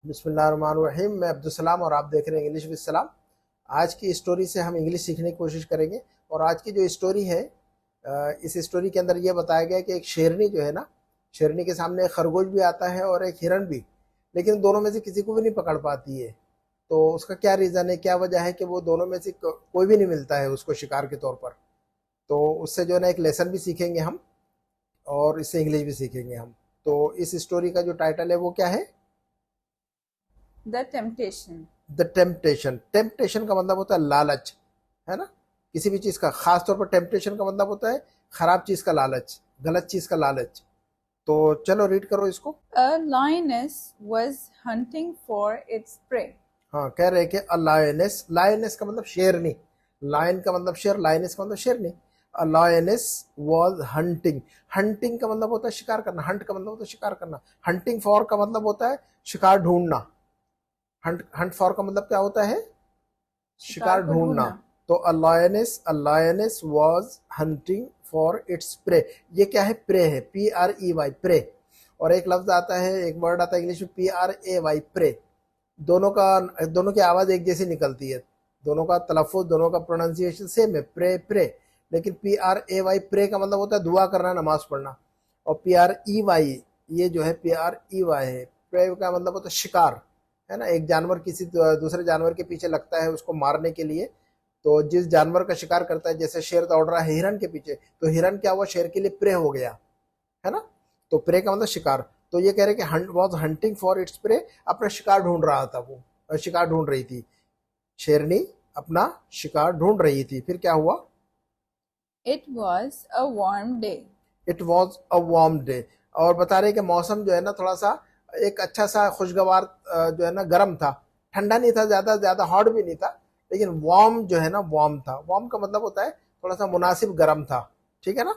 बिस्मिल्लाहिर्रहमानिर्रहीम। मैं अब्दुल सलाम और आप देख रहे हैं इंग्लिश विद सलाम। आज की स्टोरी से हम इंग्लिश सीखने की कोशिश करेंगे। और आज की जो स्टोरी है, इस स्टोरी के अंदर यह बताया गया है कि एक शेरनी जो है ना, शेरनी के सामने एक खरगोश भी आता है और एक हिरन भी, लेकिन दोनों में से किसी को भी नहीं पकड़ पाती है। तो उसका क्या रीज़न है, क्या वजह है कि वो दोनों में से कोई भी नहीं मिलता है उसको शिकार के तौर पर। तो उससे जो है ना एक लेसन भी सीखेंगे हम और इससे इंग्लिश भी सीखेंगे हम। तो इस स्टोरी का जो टाइटल है वो क्या है? The temptation. The temptation. Temptation का मतलब होता है लालच, है ना। किसी भी चीज का, खास तौर पर टेम्पटेशन का मतलब होता है खराब चीज का लालच, गलत चीज का लालच। तो चलो रीड करो इसको। A lioness was hunting for its prey. हाँ, कह रहे हैं कि अ लायनेस, लायनेस का मतलब शेरनी, लायन का मतलब शेर, लायनेस का मतलब शेरनी। अ लायनेस वॉज हंटिंग। हंटिंग का मतलब होता है शिकार करना, हंट का मतलब होता है शिकार करना। हंटिंग फॉर का मतलब होता है शिकार ढूंढना। हंट हंट फॉर का मतलब क्या होता है? शिकार शिकार को ढूंढना। ढूंढना। तो a lioness was hunting for its prey. ये क्या है? प्रे है, PREY, प्रे। और एक लफ्ज आता है, एक वर्ड आता है इंग्लिश में PRAY, प्रे। दोनों की आवाज एक जैसी निकलती है, दोनों का तलफ़ुज़, दोनों का प्रोनाउंसिएशन सेम है, प्रे प्रे। लेकिन PRAY, प्रे का मतलब होता है दुआ करना, नमाज पढ़ना। और PREY, ये जो है PREY है, प्रे का मतलब होता है शिकार, है ना। एक जानवर किसी दूसरे जानवर के पीछे लगता है उसको मारने के लिए। तो जिस जानवर का शिकार करता है, जैसे शेर दौड़ रहा है हिरन के पीछे, तो हिरन क्या हुआ? शेर के लिए प्रे हो गया, है ना। तो प्रे का मतलब शिकार। तो ये कह रहे कि Hunt was hunting for its pray, अपना शिकार ढूंढ रहा था वो, शिकार ढूंढ रही थी शेरनी, अपना शिकार ढूंढ रही थी। फिर क्या हुआ? It was a warm day. It was a warm day. और बता रहे कि मौसम जो है ना थोड़ा सा एक अच्छा सा खुशगवार जो है ना गर्म था, ठंडा नहीं था, ज्यादा ज्यादा हॉट भी नहीं था, लेकिन वार्म जो है ना, वार्म था। वार्म का मतलब होता है थोड़ा सा मुनासिब गर्म था, ठीक है ना।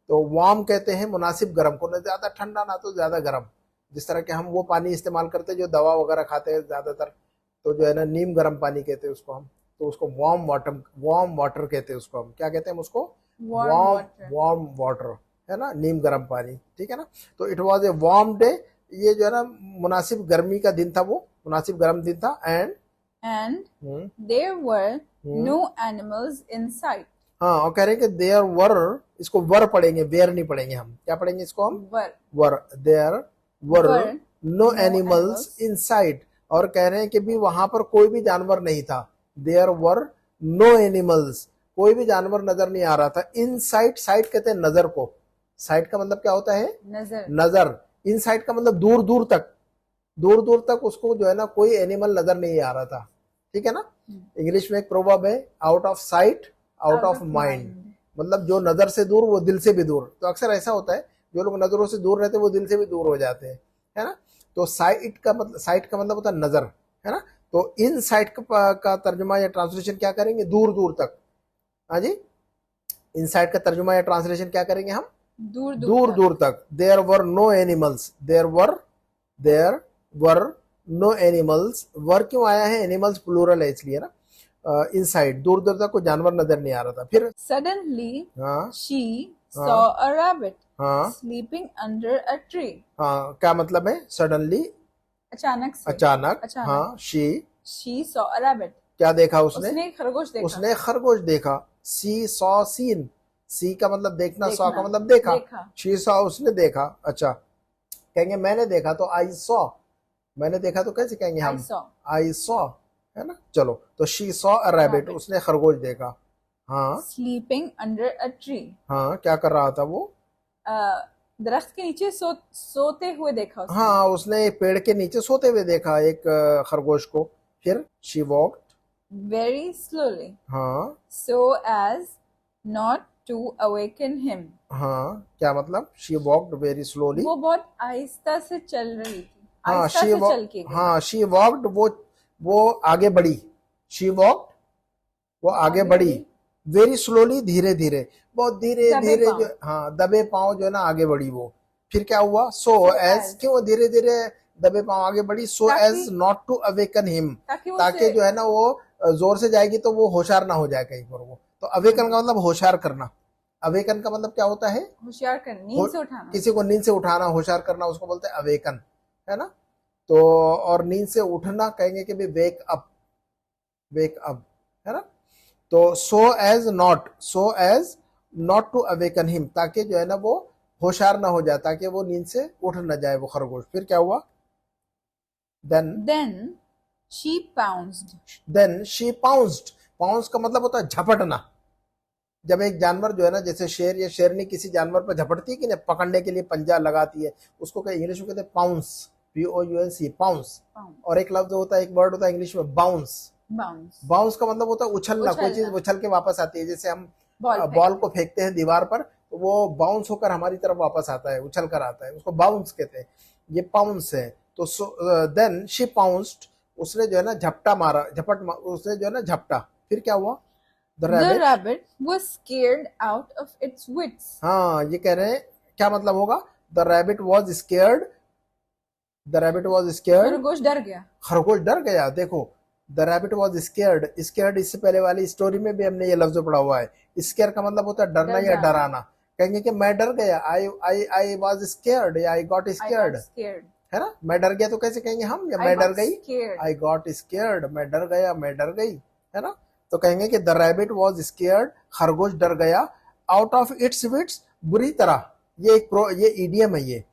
तो वार्म कहते हैं मुनासिब गर्म को, ना ज्यादा ठंडा ना तो ज्यादा गर्म। जिस तरह के हम वो पानी इस्तेमाल करते हैं जो दवा वगैरह खाते हैं ज्यादातर, तो जो है ना नीम गर्म पानी कहते हैं उसको हम। तो उसको वार्म वाटर कहते हैं उसको हम। क्या कहते हैं हम उसको? Warm warm water. Warm water, है ना, नीम गर्म पानी, ठीक है ना। तो it was a warm day, ये जो है ना मुनासिब गर्मी का दिन था, वो मुनासिब गर्म दिन था। And And there were no animals in sight. हाँ, और कह रहे हैं कि देयर वर, इसको वर पढ़ेंगे, वेयर नहीं पढ़ेंगे हम। क्या पढ़ेंगे इसको हम? Were. Were. There were Were no no animals animals. In sight. और कह रहे हैं कि भी वहां पर कोई भी जानवर नहीं था। देयर वर नो एनिमल्स, कोई भी जानवर नजर नहीं आ रहा था। इन साइट, साइट कहते हैं नजर को। साइट का मतलब क्या होता है? नजर. नजर। इन साइट का मतलब दूर दूर तक, दूर दूर तक उसको जो है ना कोई एनिमल नजर नहीं आ रहा था, ठीक है ना। इंग्लिश में एक प्रोवर्ब है, out of sight out of mind. मतलब जो नजर से दूर वो दिल से भी दूर। तो अक्सर ऐसा होता है, जो लोग नजरों से दूर रहते हैं वो दिल से भी दूर हो जाते हैं, है ना। तो साइट का मतलब होता है नजर, है ना। तो इन साइट का तर्जुमा या ट्रांसलेशन क्या करेंगे? दूर दूर तक। हाँ जी, इन साइट का तर्जुमा या ट्रांसलेशन क्या करेंगे हम? दूर दूर दूर दूर तक। There were no animals, there were no animals. Were क्यों आया है? एनिमल्स प्लूरल है इसलिए ना। इनसाइड, दूर दूर तक कोई जानवर नजर नहीं आ रहा था। फिर Suddenly हाँ she हाँ saw a rabbit हाँ sleeping under a tree. हाँ, क्या मतलब है? सडनली, अचानक से. अचानक। अचानक. हाँ, she, She saw a rabbit. क्या देखा उसने? उसने एक खरगोश देखा. उसने खरगोश देखा। सी सॉ सीन, सी का मतलब देखना, सॉ का देखना. मतलब देखा। देखा. शी सॉ, उसने देखा। अच्छा, कहेंगे मैंने देखा तो आई सॉ। मैंने देखा तो कैसे कहेंगे I हम? saw आई सॉ, है ना। चलो, तो she saw a rabbit, rabbit उसने खरगोश देखा। हाँ sleeping under a tree. हाँ, क्या कर रहा था वो? दरख्त के नीचे सोते हुए देखा उसने. हाँ, उसने एक पेड़ के नीचे सोते हुए देखा एक खरगोश को। फिर शी वॉक्ड, Very slowly हाँ so as not to awaken him. हाँ, क्या मतलब? She walked very slowly. वो बहुत आहिस्ता से चल रही थी. हाँ आहिस्ता शी से चल के गई. हाँ, शी वॉक्ड, वो आगे बढ़ी। शी वॉक्ड, वो आगे आगे बढ़ी। बढ़ी. वेरी स्लोली, धीरे धीरे, बहुत धीरे दबे धीरे, जो पांव. हाँ दबे पाँव जो है ना आगे बढ़ी वो। फिर क्या हुआ? सो So एज, as क्यों धीरे धीरे दबे पाँव आगे बढ़ी? सो एज ताकि नॉट टू अवेकन हिम, ताकि वो ताकि उसे जो है ना वो जोर से जाएगी तो वो होशियार ना हो जाए कहीं पर वो। तो अवेकन का मतलब होशियार करना। अवेकन का मतलब क्या होता है? होशियार कर, नींद से उठाना. किसी को नींद से उठाना, होशियार करना, उसको बोलते हैं अवेकन, है ना। तो और नींद से उठना कहेंगे कि भी वेक अप, है ना। तो so as not to awaken him, ताकि जो है ना वो होशियार ना हो जाए, ताकि वो नींद से उठ ना जाए वो खरगोश। फिर क्या हुआ? Then she pounced. Then she pounced. Pounce का मतलब होता है झपटना। जब एक जानवर जो है ना, जैसे शेर या शेरनी किसी जानवर पर झपटती है कि नहीं, पकड़ने के लिए पंजा लगाती है, उसको इंग्लिश में कहते हैं पाउंस, POUNC, पाउंस। और एक लफ्ज होता है, एक वर्ड होता है इंग्लिश में बाउंस। बाउंस का मतलब होता है उछलना, कोई चीज उछल के वापस आती है। जैसे हम बॉल को फेंकते हैं दीवार पर, तो वो बाउंस होकर हमारी तरफ वापस आता है, उछल कर आता है, उसको बाउंस कहते हैं। ये पाउंस है। तो देन शी पाउंस्ड, उसने जो है ना झपटा मारा, उसने जो है ना झपटा। फिर क्या हुआ? The rabbit was scared out of its wits. हाँ, ये कह रहे हैं क्या मतलब होगा? द रैबिट वॉज स्केयर्ड, खरगोश डर गया। खरगोश डर गया। देखो, द रैबिट वॉज स्केयर्ड इससे पहले वाली स्टोरी में भी हमने ये लफ्ज पढ़ा हुआ है। स्केयर का मतलब होता है डरना या डराना। कहेंगे कि मैं डर गया, आई वॉज स्केयर्ड या आई गॉट स्केयर्ड, है ना। मैं डर गया तो कैसे कहेंगे हम, या मैं डर गई, आई गॉट स्केयर्ड, मैं डर गया, मैं डर गई, है ना। तो कहेंगे कि द रैबिट वॉज स्केयर्ड, खरगोश डर गया, आउट ऑफ इट्स विट्स, बुरी तरह। ये ईडियम है, ये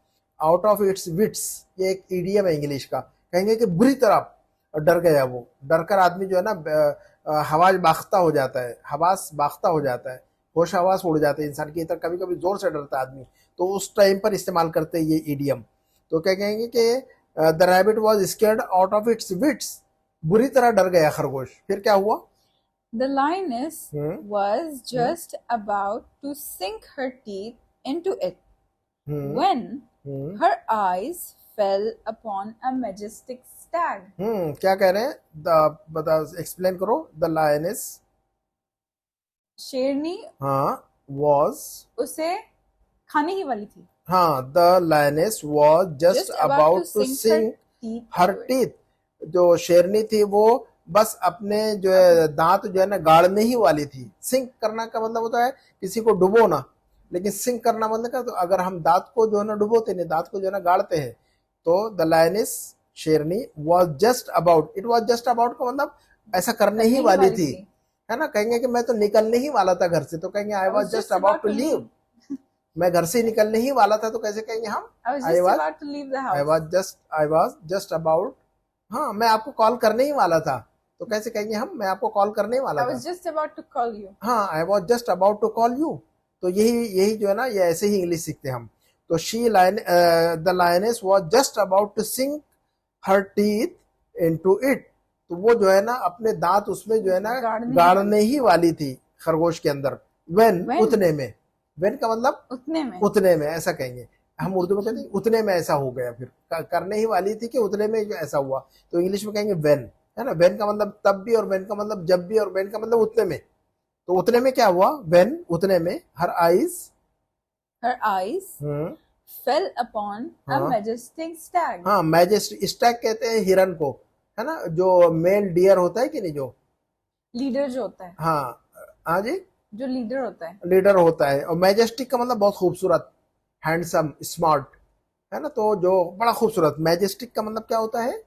आउट ऑफ इट्स विट्स, ये एक ईडियम है इंग्लिश का। कहेंगे कि बुरी तरह डर गया वो। डर कर आदमी जो है ना हवास बाख्ता हो जाता है, होश हवास उड़ जाते हैं इंसान की तरह। कभी कभी जोर से डरता है आदमी, तो उस टाइम पर इस्तेमाल करते हैं ये ईडियम। तो क्या कहेंगे कि the rabbit was scared out of its wits, बुरी तरह डर गया खरगोश। फिर क्या हुआ? The lioness was just about to sink her teeth into it when her eyes fell upon a majestic stag. क्या कह रहे हैं? बता, एक्सप्लेन करो। द लायनेस, शेरनी, हाँ, was, उसे खाने ही वाली थी। हाँ, the lioness was just about to sink her teeth। जो शेरनी थी वो बस अपने जो है दांत जो है ना गाड़ने ही वाली थी। सिंक करना का मतलब होता है किसी को डुबोना, लेकिन सिंक करना मतलब का, तो अगर हम दांत को जो है ना डुबोते नहीं, दांत को जो है ना गाड़ते हैं, तो द लायनेस, शेरनी, was just about, it was just about का मतलब ऐसा करने ही वाली थी, है ना। कहेंगे कि मैं तो निकलने ही वाला था घर से, तो कहेंगे I was just about to leave, मैं घर से निकलने ही वाला था, तो कैसे कहेंगे हम? आई वाज जस्ट अबाउट, हाँ, मैं आपको कॉल करने ही वाला था, तो कैसे कहेंगे हम? मैं आपको कॉल करने ही वाला था। I was just about to call you. हाँ, I was just about to call you. तो यही जो है ना, ये ऐसे ही इंग्लिश सीखते हैं हम। तो the lioness was just about to sink her teeth into it, तो वो जो है ना अपने दांत उसमें जो है ना गाड़ने ही वाली थी खरगोश के अंदर। when उतने में, when का मतलब उतने में ऐसा कहेंगे हम उर्दू में, कहते हैं उतने में ऐसा हो गया। फिर करने ही वाली थी कि उतने में ऐसा हुआ, तो इंग्लिश में कहेंगे when, है ना। when का मतलब तब भी, और when का मतलब जब भी, और when का मतलब उतने में। तो उतने में क्या हुआ? when उतने में her eyes fell upon a majestic stag. हाँ, मैजेस्टिक, स्टैग कहते हैं हिरन को, है ना, जो मेल डियर होता है कि नहीं, जो लीडर जो होता है। हाँ जी, जो लीडर होता है। और मैजेस्टिक का मतलब बहुत खूबसूरत, हैंडसम, स्मार्ट, है ना। तो जो बड़ा खूबसूरत, मैजेस्टिक का मतलब क्या होता है?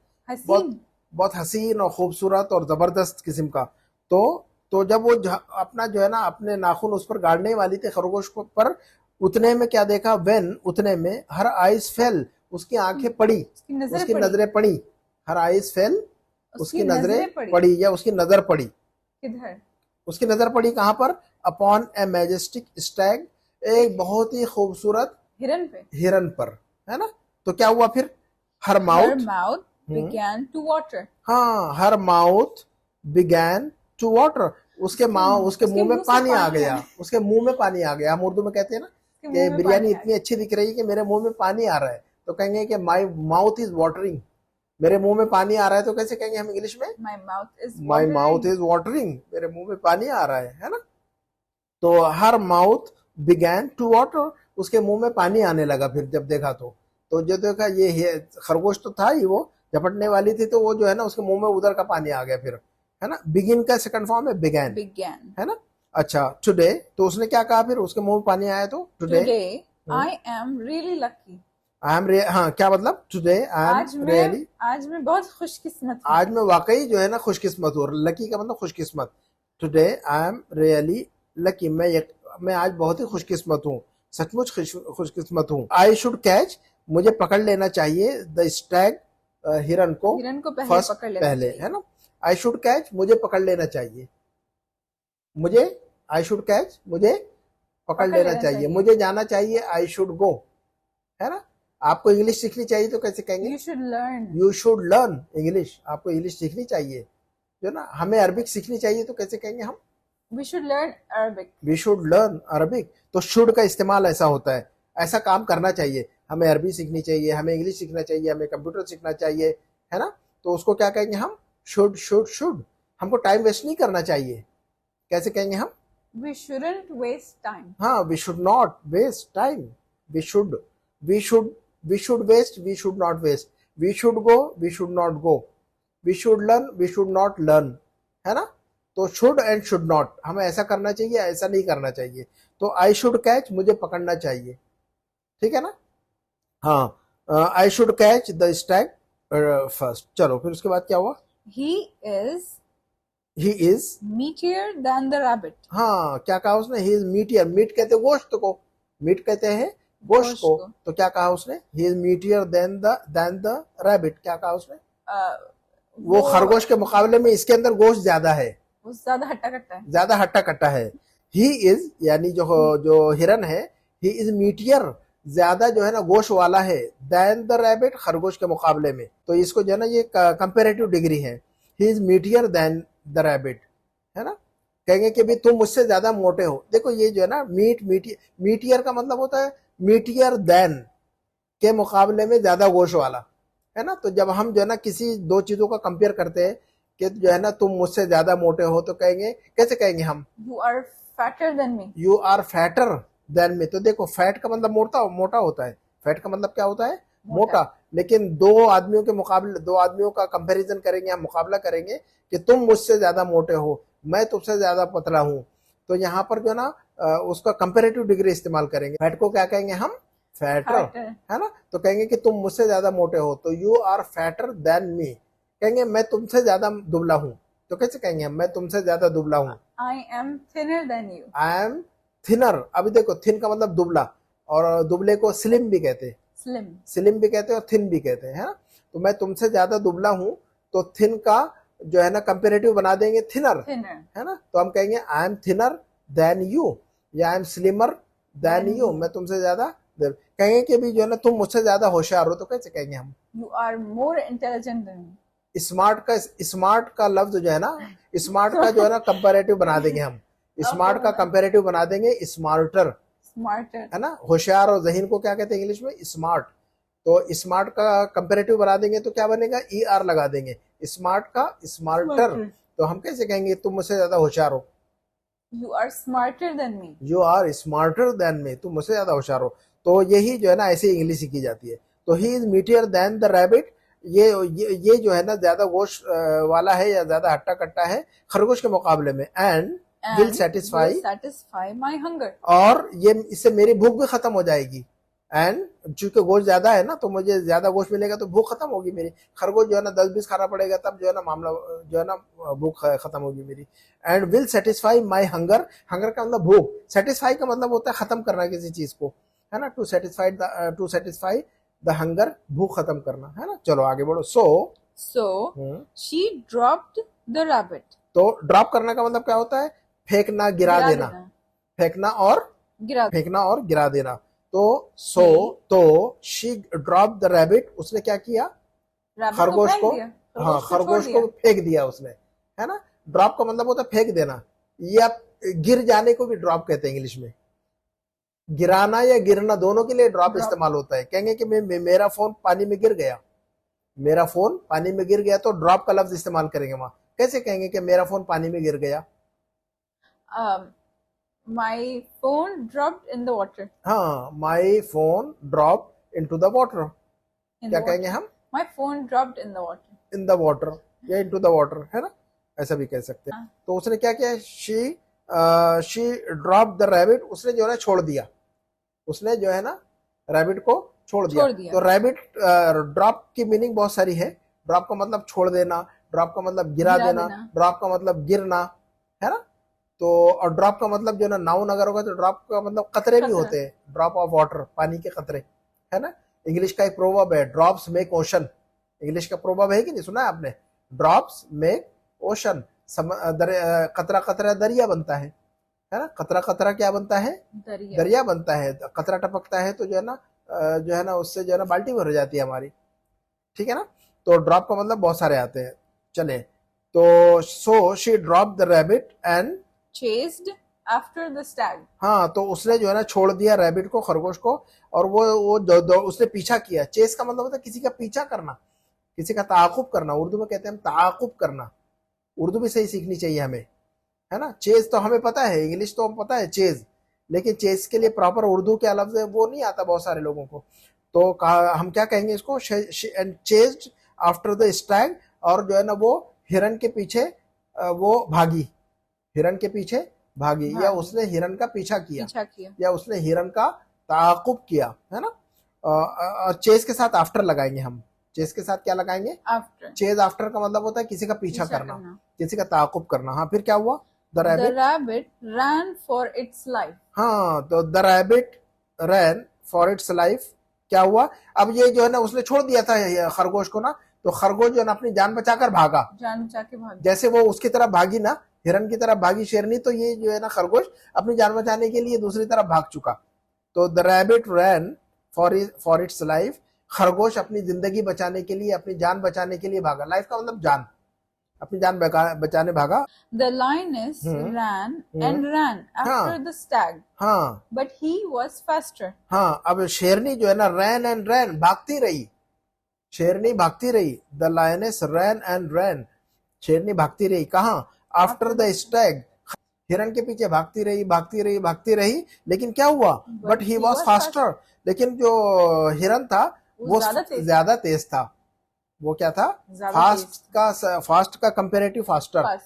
बहुत हसीन और खूबसूरत और जबरदस्त किस्म का। तो जब वो अपना जो है ना अपने नाखून उस पर गाड़ने वाली थी खरगोश पर, उतने में क्या देखा? when उतने में हर आइज फेल, उसकी आंखें पड़ी, उसकी नजरें पड़ी। हर आइज फेल, उसकी नजरें पड़ी, या उसकी नजर पड़ी। किधर? उसकी नजर पड़ी कहाँ पर? अपॉन ए मैजेस्टिक स्टैग, एक बहुत ही खूबसूरत हिरन पर, है ना। तो क्या हुआ फिर? हर माउथ began to water. हाँ, हर माउथ began to water, उसके मुंह में पानी आ गया, उसके मुंह में पानी आ गया। हम उर्दू में कहते हैं ना कि बिरयानी इतनी अच्छी दिख रही है कि मेरे मुंह में पानी आ रहा है, तो कहेंगे कि माई माउथ इज वाटरिंग, मेरे मुंह में पानी आ रहा है। तो कैसे कहेंगे हम इंग्लिश में? माई माउथ इज वाटरिंग, मेरे मुंह में पानी आ रहा है ना। तो her mouth began to water, उसके मुंह में पानी आने लगा। फिर जब देखा तो जो देखा ये खरगोश तो था ही, वो झपटने वाली थी, तो वो जो है ना उसके मुंह में उधर का पानी आ गया फिर, है ना। बिगिन का सेकंड फॉर्म है बिगैन, है ना। अच्छा, टुडे, तो उसने क्या कहा फिर? उसके मुंह में पानी आया तो today I am really lucky, हाँ क्या मतलब, टुडे आई एम रियली, आज मैं बहुत खुशकिस्मत हूँ। आज मैं वाकई जो है ना खुशकिस्मत हूँ। लकी का मतलब खुशकिस्मत। Today I am really lucky, मैं आज बहुत ही खुशकिस्मत हूँ, सचमुच खुशकिस्मत हूँ। आई शुड कैच, मुझे पकड़ लेना चाहिए, द स्टैग, हिरन को पहले फर्स्ट, पकड़ लेना पहले, चाहिए। है ना। आई शुड कैच, मुझे पकड़ लेना चाहिए, मुझे, आई शुड कैच, मुझे पकड़ लेना चाहिए, मुझे जाना चाहिए, आई शुड गो, है ना। आपको इंग्लिश सीखनी चाहिए तो कैसे कहेंगे, यू शुड लर्न इंग्लिश, आपको इंग्लिश सीखनी चाहिए, जो ना। हमें अरबिक सीखनी चाहिए तो कैसे कहेंगे हम, we should learn Arabic, we should learn Arabic. तो शुड का इस्तेमाल ऐसा होता है, ऐसा काम करना चाहिए, हमें अरबी सीखनी चाहिए, हमें इंग्लिश सीखना चाहिए, हमें कंप्यूटर सीखना चाहिए, है ना। तो उसको क्या कहेंगे हम, शुड शुड शुड। हमको टाइम वेस्ट नहीं करना चाहिए, कैसे कहेंगे हम, वी शुडंट वेस्ट टाइम, हाँ, we should not waste time, we should, we should, we should waste, we should not waste, we should go, we should not go, we should learn, we should not learn, है ना। तो should and should not, हमें ऐसा करना चाहिए, ऐसा नहीं करना चाहिए। तो आई शुड कैच, मुझे पकड़ना चाहिए, ठीक है ना। हाँ, I should catch the stag first. चलो फिर उसके बाद क्या हुआ, he is meatier than the rabbit. हाँ, क्या कहा उसने, ही इज मीटियर, मीट कहते हैं गोश्त को, मीट कहते हैं गोश्त को। तो क्या कहा उसने, he is meatier than the rabbit, क्या कहा उसने, वो खरगोश के मुकाबले में इसके अंदर गोश्त ज्यादा है, वो ज्यादा हट्टा कट्टा है, ज्यादा हट्टा कट्टा है। ही इज यानी जो हिरन है, ही इज मीटियर, ज्यादा जो है ना गोश्त वाला है, देन द रैबिट, खरगोश के मुकाबले में। तो इसको जो है ना ये कंपेरेटिव डिग्री है, he is meatier than the rabbit, है ना। कहेंगे कि भी तुम मुझसे ज्यादा मोटे हो। देखो ये जो है ना मीटियर का मतलब होता है मीटियर देन, के मुकाबले में ज्यादा गोश्त वाला, है ना। तो जब हम जो है ना किसी दो चीजों का कंपेयर करते हैं कि जो है ना तुम मुझसे ज्यादा मोटे हो, तो कहेंगे, कैसे कहेंगे हम, you are fatter than me, you are fatter than me. तो देखो फैट का मतलब मोटा होता है, फैट का मतलब क्या होता है, मोटा। लेकिन दो आदमियों के मुकाबले, दो आदमियों का कंपैरिजन करेंगे, हम मुकाबला करेंगे कि तुम मुझसे ज्यादा मोटे हो, मैं तुमसे ज्यादा पतला हूं। तो यहाँ पर जो ना उसका कंपेरेटिव डिग्री इस्तेमाल करेंगे। फैट को क्या कहेंगे हम, फैटर, है ना। तो कहेंगे कि तुम मुझसे ज्यादा मोटे हो, तो you are fatter than me. कहेंगे मैं तुमसे ज्यादा दुबला हूं, तो कैसे कहेंगे हम, मैं तुमसे ज्यादा दुबला हूं, आई am thinner than you, I am thinner. अभी देखो थिन का मतलब दुबला, और दुबले को स्लिम भी कहते हैं, स्लिम भी कहते हैं और थिन भी कहते हैं, है ना। तो मैं तुमसे ज्यादा दुबला हूं, तो थिन का जो है ना कंपेरेटिव बना देंगे थिनर, है ना। तो हम कहेंगे I am thinner than you, या I am slimmer than you, मैं तुमसे ज्यादा। कहेंगे कि भी जो है ना तुम मुझसे ज्यादा होशियार हो, तो कैसे कहेंगे हम, you are more intelligent than me. Smart का लफ्ज जो है ना, स्मार्ट का जो है ना कंपेरेटिव बना देंगे हम, स्मार्ट का कंपेरेटिव बना देंगे स्मार्टर, है ना। होशियार और जहीन को क्या कहते हैं इंग्लिश में, स्मार्ट। तो स्मार्ट का कंपेरेटिव बना देंगे तो क्या बनेगा, ई आर लगा देंगे, स्मार्ट का स्मार्टर। तो हम कैसे कहेंगे तुम मुझसे ज्यादा होशियार हो, you are smarter than me, you are smarter than me, तुम मुझसे ज्यादा होशियार हो। तो यही जो है ना ऐसे इंग्लिश सीखी जाती है। तो he is meatier than the rabbit, ये जो है ना ज्यादा गोश्त वाला है या ज्यादा हट्टा कट्टा है खरगोश के मुकाबले में। And will satisfy my hunger, और ये इससे मेरी भूख भी खत्म हो जाएगी। एंड चूंकि गोश्त ज्यादा है ना, तो मुझे ज्यादा गोश्त मिलेगा तो भूख खत्म होगी मेरी। खरगोश जो है ना 10-20 खाना पड़ेगा, तब जो है ना मामला जो है ना भूख खत्म होगी मेरी। And will satisfy my hunger, hunger का मतलब भूख, सेटिस्फाई का मतलब होता है खत्म करना किसी चीज को, है ना। टू सेटिस्फाई द हंगर, भूख खत्म करना, है ना। चलो आगे बढ़ो। So she dropped the rabbit, तो ड्रॉप करने का मतलब क्या होता है, फेंकना, गिरा देना, फेंकना और गिरा देना। तो तो शी ड्रॉप द रैबिट, उसने क्या किया, खरगोश को, हाँ खरगोश को फेंक दिया उसने, है ना। ड्रॉप का मतलब होता है फेंक देना, या गिर जाने को भी ड्रॉप कहते हैं इंग्लिश में। गिराना या गिरना दोनों के लिए ड्रॉप इस्तेमाल होता है। कहेंगे कि मेरा फोन पानी में गिर गया, मेरा फोन पानी में गिर गया, तो ड्रॉप का लफ्ज इस्तेमाल करेंगे वहां। कैसे कहेंगे कि मेरा फोन पानी में गिर गया, my phone dropped in the water, हाँ my phone drop into the water, क्या कहेंगे हम, my phone dropped in the water, in the water या इनटू द वाटर, है ना, ऐसा भी कह सकते हैं। तो उसने क्या किया, शी ड्रॉप द रैबिट, उसने जो है ना छोड़ दिया, उसने जो है ना रैबिट को छोड़ दिया। छोड़ दिया। तो रैबिट ड्रॉप की मीनिंग बहुत सारी है। ड्रॉप का मतलब छोड़ देना, ड्रॉप का मतलब गिरा देना, ड्रॉप का मतलब गिरना, है ना। तो और ड्रॉप का मतलब जो है ना नाउन अगर होगा तो ड्रॉप का मतलब कतरे भी होते हैं, ड्रॉप ऑफ वाटर, पानी के कतरे, है ना। इंग्लिश का एक प्रोवर्ब है, ड्रॉप्स मेक ओशन। इंग्लिश का प्रोवर्ब है कि नहीं, सुना है आपने? ड्रॉप्स मेक ओशन, कतरा कतरा दरिया बनता है ना। कतरा कतरा क्या बनता है? दरिया बनता है। कतरा टपकता है तो जो है ना उससे जो है ना बाल्टी भर जाती है हमारी, ठीक है ना। तो ड्रॉप का मतलब बहुत सारे आते हैं। चले, तो so she drop the rabbit and chased after the stag। हाँ, तो उसने जो है ना छोड़ दिया रैबिट को, खरगोश को, और वो उसने पीछा किया। चेस का मतलब होता है किसी का पीछा करना, किसी का ताकुब करना। उर्दू में कहते हैं हम ताकुब करना। उर्दू भी सही सीखनी चाहिए हमें, है ना। चेज तो हमें पता है, इंग्लिश तो पता है चेज, लेकिन चेज के लिए प्रॉपर उर्दू क्या लफ्ज है वो नहीं आता बहुत सारे लोगों को। तो हम क्या कहेंगे इसको? चेज्ड आफ्टर द स्टैग, और जो है ना वो हिरन के पीछे वो भागी, हिरन के पीछे भागी, या उसने हिरन का पीछा किया, या उसने हिरन का ताकुब किया, है ना। चेज के साथ आफ्टर लगाएंगे हम। चेज के साथ क्या लगाएंगे? आफ्टर। चेज आफ्टर का मतलब होता है किसी का पीछा करना, किसी का ताकुब करना। हाँ, फिर क्या हुआ? The rabbit ran for its life। हाँ, तो the rabbit rain for its life. क्या हुआ? अब ये जो है ना उसने छोड़ दिया था खरगोश को ना, तो खरगोश जो है ना अपनी जान बचाकर भागा, जान बचा के भागा। जैसे वो उसकी तरफ भागी ना, हिरन की तरफ भागी शेरनी, तो ये जो है ना खरगोश अपनी जान बचाने के लिए दूसरी तरफ भाग चुका। तो the rabbit rain for its life, खरगोश अपनी जिंदगी बचाने के लिए, अपनी जान बचाने के लिए भागा। लाइफ का मतलब जान, अपनी जान बचाने भागा। The lioness ran and ran after the stag, हाँ, but he was faster। हाँ, अब शेरनी जो है ना रैन एंड रैन, भागती रही, शेरनी भागती रही। The lioness ran and ran, शेरनी भागती रही कहाँ? आफ्टर द स्टैग, हिरन के पीछे भागती रही, भागती रही, भागती रही, लेकिन क्या हुआ? बट ही वॉज फास्टर, लेकिन जो हिरन था वो ज्यादा तेज था। वो क्या था? फास्ट का कंपेरेटिव फास्टर,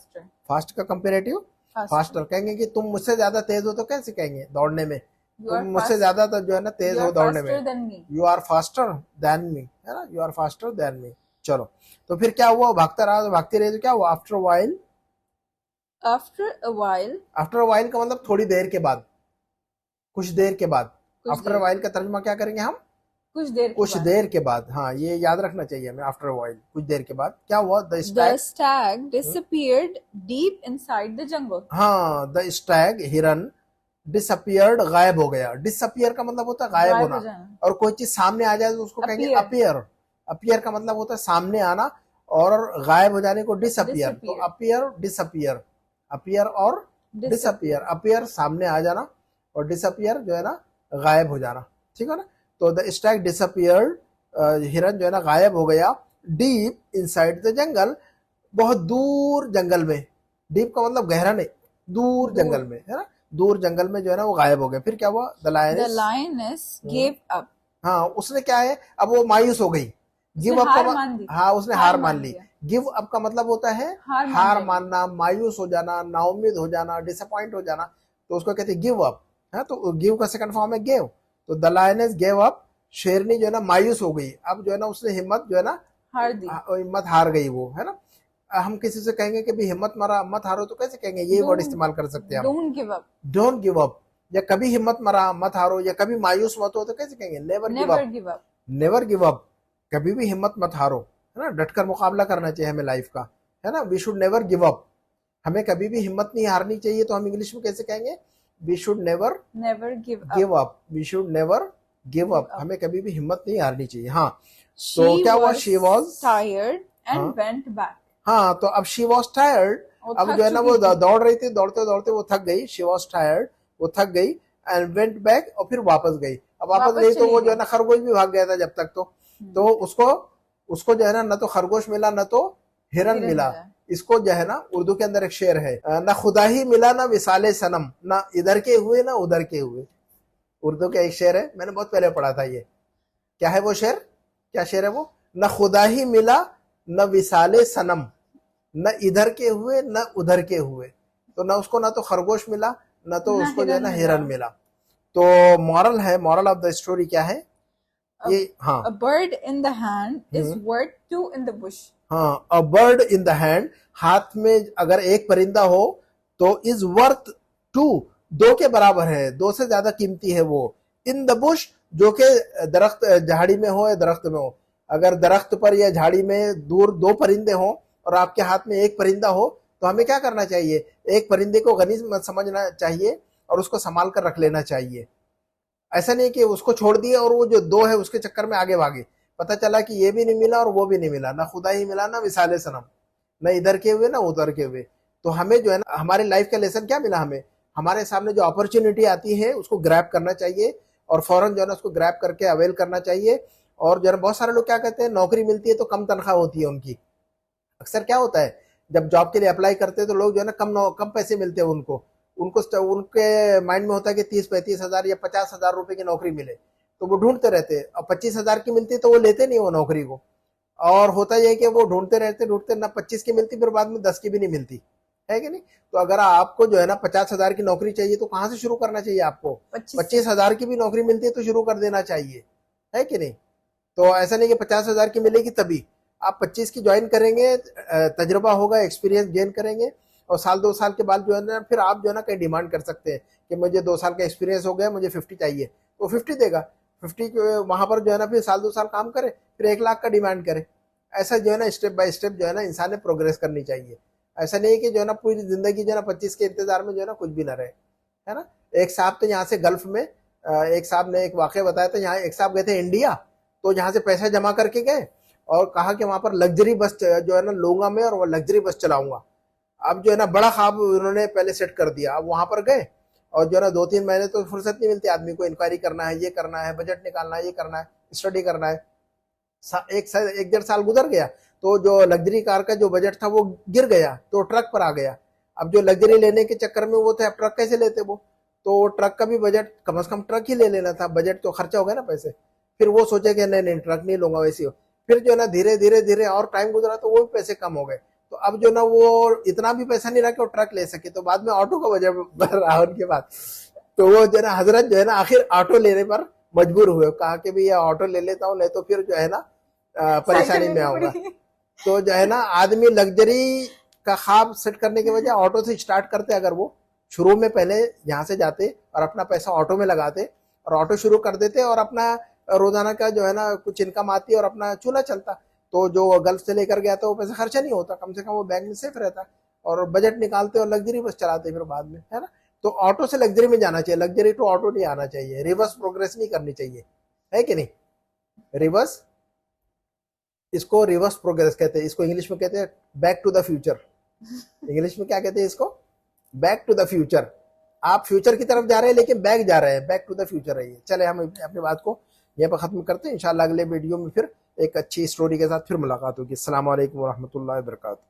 फास्ट का कंपेरेटिव फास्टर। कहेंगे कि तुम मुझसे ज्यादा तेज हो, तो कैसे कहेंगे दौड़ने में? तुम मुझसे ज्यादा तो जो है ना तेज हो दौड़ने में। You are faster than me, है ना, you are faster than me. चलो, तो फिर क्या हुआ? भागता रहा, भागती रही, तो क्या हुआ? After while, after a while का मतलब थोड़ी देर के बाद, कुछ देर के बाद। आफ्टर वाइल का तर्जुमा क्या करेंगे हम? कुछ देर के बाद। हाँ, ये याद रखना चाहिए हमें, आफ्टर वाइल, कुछ देर के बाद। क्या हुआ? The Stag disappeared deep inside the jungle। हाँ, द स्टैग हिरन डिसअपियर्ड, गायब हो गया। डिसअपियर का मतलब होता है गायब होना, और कोई चीज सामने आ जाए तो उसको कहेंगे अपियर। अपियर का मतलब होता है सामने आना, और गायब हो जाने को डिसअपियर। तो अपियर, डिसअपियर, अपियर और डिसअपियर। अपियर सामने आ जाना, और डिसअपियर जो है ना गायब हो जाना, ठीक है ना। तो द स्टैग डिसअपियर्ड, हिरन जो है ना गायब हो गया। डीप इनसाइड द जंगल, बहुत दूर जंगल में। डीप का मतलब गहरा नहीं, दूर जंगल में, है ना, दूर जंगल में जो है ना वो गायब हो गया। फिर क्या हुआ? The lioness gave up. हाँ, उसने क्या है, अब वो मायूस हो गई। गिव अप का, हाँ, उसने हार मान ली। गिव अप का मतलब होता है हार मानना, मायूस हो जाना, नाउम्मीद हो जाना, डिसअपॉइंट हो जाना, तो उसको कहते हैं गिव अप, है। तो गिव का सेकंड फॉर्म है गेव। तो द लायनेस गेव अप, शेरनी जो है ना मायूस हो गई। अब जो है ना उसने हिम्मत जो है ना हार दी, हिम्मत हार गई वो, है ना। हम किसी से कहेंगे कि भी हिम्मत मारा, मत हारो, तो कैसे कहेंगे? ये वर्ड इस्तेमाल कर सकते हैं हम, don't give up, don't give up. या कभी हिम्मत मारा, मत हारो, या कभी मायूस मत हो, तो कैसे कहेंगे? Never give up, never give up, कभी भी हिम्मत मत हारो, है ना। डटकर मुकाबला करना चाहिए हमें लाइफ का, है ना। We should never give up, हमें कभी भी हिम्मत नहीं हारनी चाहिए। तो हम इंग्लिश में कैसे कहेंगे? We should never give up, we should never give up, हमें कभी भी हिम्मत नहीं हारनी चाहिए। हाँ, तो क्या हुआ? She was tired and went back. हाँ, तो अब शी वॉज टायर्ड, अब जो है ना वो दौड़ रही थी, दौड़ते दौड़ते वो थक गई। शी वॉज टायर्ड, वो थक गई। एंड वेंट बैक, और फिर वापस गई। अब वापस गई तो वो जो है ना खरगोश भी भाग गया था जब तक। तो उसको जो है ना तो खरगोश मिला, न तो हिरन मिला। इसको जो है ना उर्दू के अंदर एक शेर है, ना खुदा ही मिला ना विसाले सनम, ना इधर के हुए ना उधर के हुए। उर्दू का एक शेर है, मैंने बहुत पहले पढ़ा था ये। क्या है वो शेर? क्या शेर है वो? न खुदा ही मिला न विसाले सनम, न इधर के हुए न उधर के हुए। तो न उसको ना तो खरगोश मिला, न तो उसको जो है ना हिरन मिला। तो मॉरल है, मॉरल ऑफ द स्टोरी क्या है? ये हाँ A bird in the hand is worth two in the bush. हाँ, a bird in the hand, हाथ में अगर एक परिंदा हो तो इज वर्थ टू, दो के बराबर है, दो से ज्यादा कीमती है वो। इन द बुश, जो कि दरख्त झाड़ी में हो या दरख्त में हो, अगर दरख्त पर या झाड़ी में दूर दो परिंदे हो और आपके हाथ में एक परिंदा हो तो हमें क्या करना चाहिए, एक परिंदे को गनीमत समझना चाहिए और उसको संभाल कर रख लेना चाहिए। ऐसा नहीं कि उसको छोड़ दिया और वो जो दो है उसके चक्कर में आगे भागे, पता चला कि ये भी नहीं मिला और वो भी नहीं मिला, ना खुदा ही मिला ना मिसाले सनम, न इधर के हुए ना उधर के हुए। तो हमें जो है ना, हमारे लाइफ का लेसन क्या मिला हमें, हमारे सामने जो अपॉर्चुनिटी आती है उसको ग्रैब करना चाहिए और फौरन जो है ना उसको ग्रैब करके अवेल करना चाहिए। और जो है बहुत सारे लोग क्या कहते हैं, नौकरी मिलती है तो कम तनख्वाह होती है उनकी। अक्सर क्या होता है, जब जॉब के लिए अप्लाई करते हैं तो लोग जो है ना कम पैसे मिलते हैं उनको उनके माइंड में होता है कि 30-35 हजार या 50 हजार रुपए की नौकरी मिले, तो वो ढूंढते रहते हैं। और 25 हजार की मिलती तो वो लेते नहीं वो नौकरी को। और होता यह है कि वो ढूंढते ना 25 की मिलती, फिर बाद में 10 की भी नहीं मिलती, है कि नहीं। तो अगर आपको जो है ना 50 हजार की नौकरी चाहिए तो कहाँ से शुरू करना चाहिए आपको, 25 हजार की भी नौकरी मिलती है तो शुरू कर देना चाहिए, है कि नहीं। तो ऐसा नहीं कि 50 हजार की मिलेगी तभी, आप 25 की ज्वाइन करेंगे, तजुर्बा होगा, एक्सपीरियंस गेन करेंगे और साल 2 साल के बाद जो है ना फिर आप जो है ना कहीं डिमांड कर सकते हैं कि मुझे 2 साल का एक्सपीरियंस हो गया, मुझे 50 चाहिए, तो 50 देगा। 50 वहां पर जो है ना फिर साल 2 साल काम करे, फिर 1 लाख का डिमांड करे। ऐसा जो है ना स्टेप बाय स्टेप जो है ना इंसान ने प्रोग्रेस करनी चाहिए। ऐसा नहीं कि जो है ना पूरी जिंदगी जो है ना 25 के इंतजार में जो है ना कुछ भी ना रहे, है ना। एक साहब तो यहाँ से गल्फ में, एक साहब ने एक वाकया बताया था, यहाँ एक साहब गए थे इंडिया, तो यहाँ से पैसा जमा करके गए और कहा कि वहां पर लग्जरी बस जो है ना लूंगा मैं और वो लग्जरी बस चलाऊंगा। अब जो है ना बड़ा ख्वाब उन्होंने पहले सेट कर दिया। अब वहां पर गए और जो है ना 2-3 महीने तो फुर्सत नहीं मिलती आदमी को, इंक्वायरी करना है, ये करना है, बजट निकालना है, ये करना है, स्टडी करना है। एक 1.5 साल गुजर गया तो जो लग्जरी कार का जो बजट था वो गिर गया, तो ट्रक पर आ गया। अब जो लग्जरी लेने के चक्कर में वो थे, अब ट्रक कैसे लेते वो, तो ट्रक का भी बजट कम से कम ट्रक ही ले लेना था, बजट तो खर्चा हो गया ना पैसे। फिर वो सोचे कि नहीं ट्रक नहीं लूंगा वैसे ही। फिर जो है ना धीरे धीरे धीरे और टाइम गुजरा तो वो भी पैसे कम हो गए, तो अब जो ना वो इतना भी पैसा नहीं रहा कि वो ट्रक ले सके, तो बाद में ऑटो का बजट बढ़ रहा उनके बाद। तो वो जो है ना हजरत जो है ना आखिर ऑटो लेने पर मजबूर हुए, कहा कि भैया ऑटो ले लेता हूँ, नहीं तो फिर जो है ना परेशानी में आऊंगा। तो जो है ना आदमी लग्जरी का ख्वाब सेट करने के बजाय ऑटो से स्टार्ट करते, अगर वो शुरू में पहले यहाँ से जाते और अपना पैसा ऑटो में लगाते और ऑटो शुरू कर देते और अपना रोजाना का जो है ना कुछ इनकम आती और अपना चूल्हा चलता, तो जो गल्फ से लेकर गया था वो पैसा खर्चा नहीं होता, कम से कम वो बैंक में सेफ रहता और बजट निकालते और लग्जरी बस चलाते फिर बाद में, है ना। तो ऑटो से लग्जरी में जाना चाहिए, लग्जरी टू ऑटो नहीं आना चाहिए, रिवर्स प्रोग्रेस नहीं करनी चाहिए, है कि नहीं। रिवर्स, इसको रिवर्स प्रोग्रेस कहते हैं, इसको इंग्लिश में कहते हैं back to the future. English में क्या कहते हैं इसको, बैक टू द फ्यूचर। आप फ्यूचर की तरफ जा रहे हैं लेकिन बैक जा रहे हैं, बैक टू द फ्यूचर है ये। चले हम अपनी बात को यहाँ पर खत्म करते हैं, इंशाल्लाह अगले वीडियो में फिर एक अच्छी स्टोरी के साथ फिर मुलाकात होगी। अस्सलाम वालेकुम व रहमतुल्लाहि व बरकातहू।